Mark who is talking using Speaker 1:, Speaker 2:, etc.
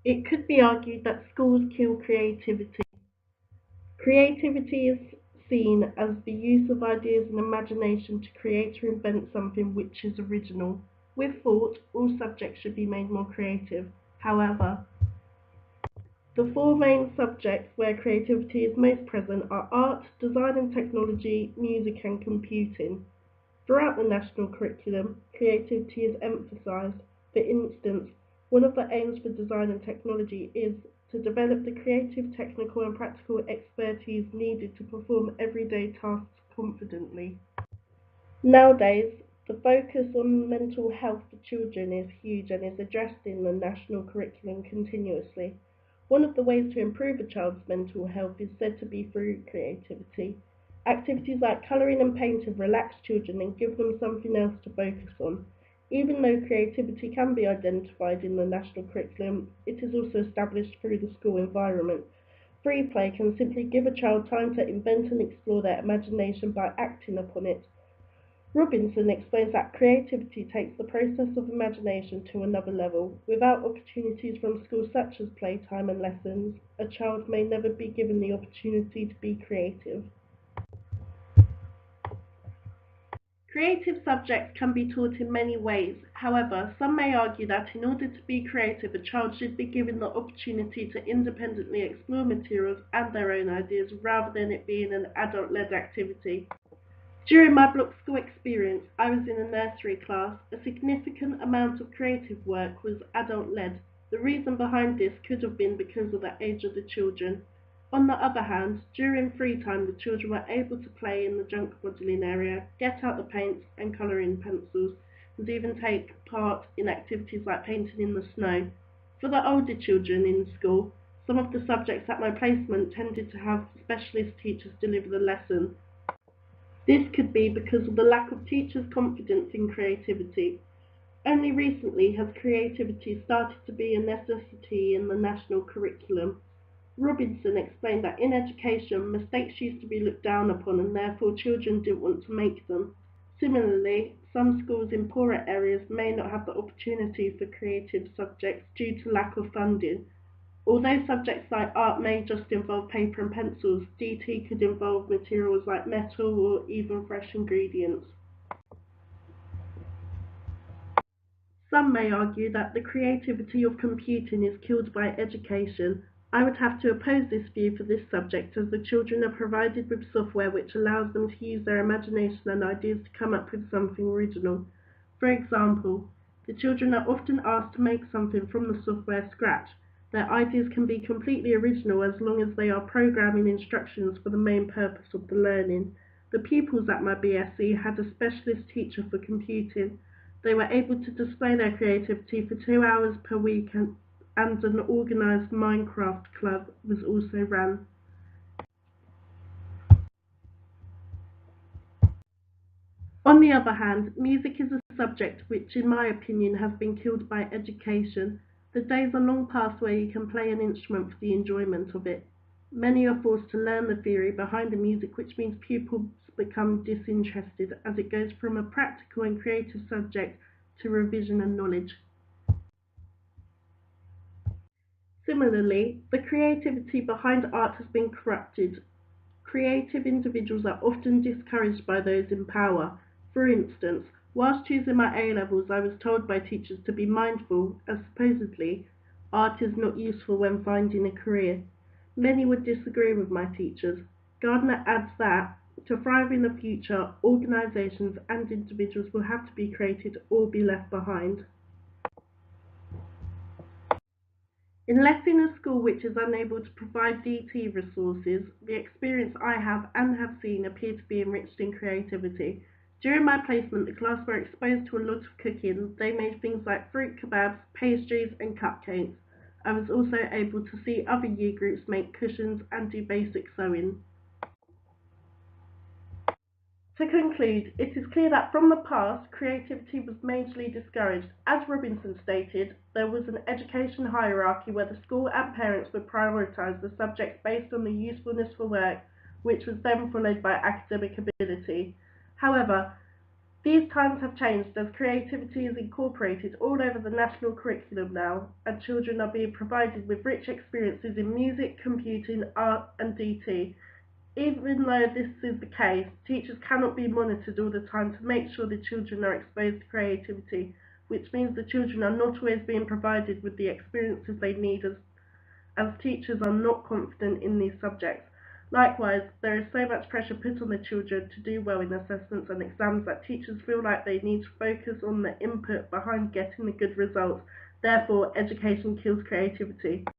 Speaker 1: It could be argued that schools kill creativity. Creativity is seen as the use of ideas and imagination to create or invent something which is original. With thought, all subjects should be made more creative. However, the four main subjects where creativity is most present are art, design and technology, music and computing. Throughout the national curriculum, creativity is emphasized. For instance, one of the aims for design and technology is to develop the creative, technical, and practical expertise needed to perform everyday tasks confidently. Nowadays, the focus on mental health for children is huge and is addressed in the national curriculum continuously. One of the ways to improve a child's mental health is said to be through creativity. Activities like colouring and painting relax children and give them something else to focus on. Even though creativity can be identified in the national curriculum, it is also established through the school environment. Free play can simply give a child time to invent and explore their imagination by acting upon it. Robinson explains that creativity takes the process of imagination to another level. Without opportunities from school such as playtime and lessons, a child may never be given the opportunity to be creative. Creative subjects can be taught in many ways. However, some may argue that in order to be creative, a child should be given the opportunity to independently explore materials and their own ideas rather than it being an adult-led activity. During my block school experience, I was in a nursery class. A significant amount of creative work was adult-led. The reason behind this could have been because of the age of the children. On the other hand, during free time, the children were able to play in the junk modelling area, get out the paints and colouring pencils, and even take part in activities like painting in the snow. For the older children in school, some of the subjects at my placement tended to have specialist teachers deliver the lesson. This could be because of the lack of teachers' confidence in creativity. Only recently has creativity started to be a necessity in the national curriculum. Robinson explained that in education, mistakes used to be looked down upon and therefore children didn't want to make them. Similarly, some schools in poorer areas may not have the opportunity for creative subjects due to lack of funding. Although subjects like art may just involve paper and pencils, DT could involve materials like metal or even fresh ingredients. Some may argue that the creativity of computing is killed by education. I would have to oppose this view for this subject as the children are provided with software which allows them to use their imagination and ideas to come up with something original. For example, the children are often asked to make something from the software scratch. Their ideas can be completely original as long as they are programming instructions for the main purpose of the learning. The pupils at my BSc had a specialist teacher for computing. They were able to display their creativity for 2 hours per week and an organised Minecraft club was also run. On the other hand, music is a subject which, in my opinion, has been killed by education. The days are long past where you can play an instrument for the enjoyment of it. Many are forced to learn the theory behind the music, which means pupils become disinterested as it goes from a practical and creative subject to revision and knowledge. Similarly, the creativity behind art has been corrupted. Creative individuals are often discouraged by those in power. For instance, whilst choosing my A-levels, I was told by teachers to be mindful, as supposedly art is not useful when finding a career. Many would disagree with my teachers. Gardner adds that, to thrive in the future, organisations and individuals will have to be created or be left behind. Unless in a school which is unable to provide DT resources, the experience I have and have seen appear to be enriched in creativity. During my placement, the class were exposed to a lot of cooking. They made things like fruit kebabs, pastries, and cupcakes. I was also able to see other year groups make cushions and do basic sewing. To conclude, it is clear that from the past, creativity was majorly discouraged. As Robinson stated, there was an education hierarchy where the school and parents would prioritise the subjects based on the usefulness for work, which was then followed by academic ability. However, These times have changed as creativity is incorporated all over the national curriculum now, and children are being provided with rich experiences in music, computing, art, and DT. Even though this is the case, teachers cannot be monitored all the time to make sure the children are exposed to creativity, which means the children are not always being provided with the experiences they need as teachers are not confident in these subjects. Likewise, there is so much pressure put on the children to do well in assessments and exams that teachers feel like they need to focus on the input behind getting the good results. Therefore, education kills creativity.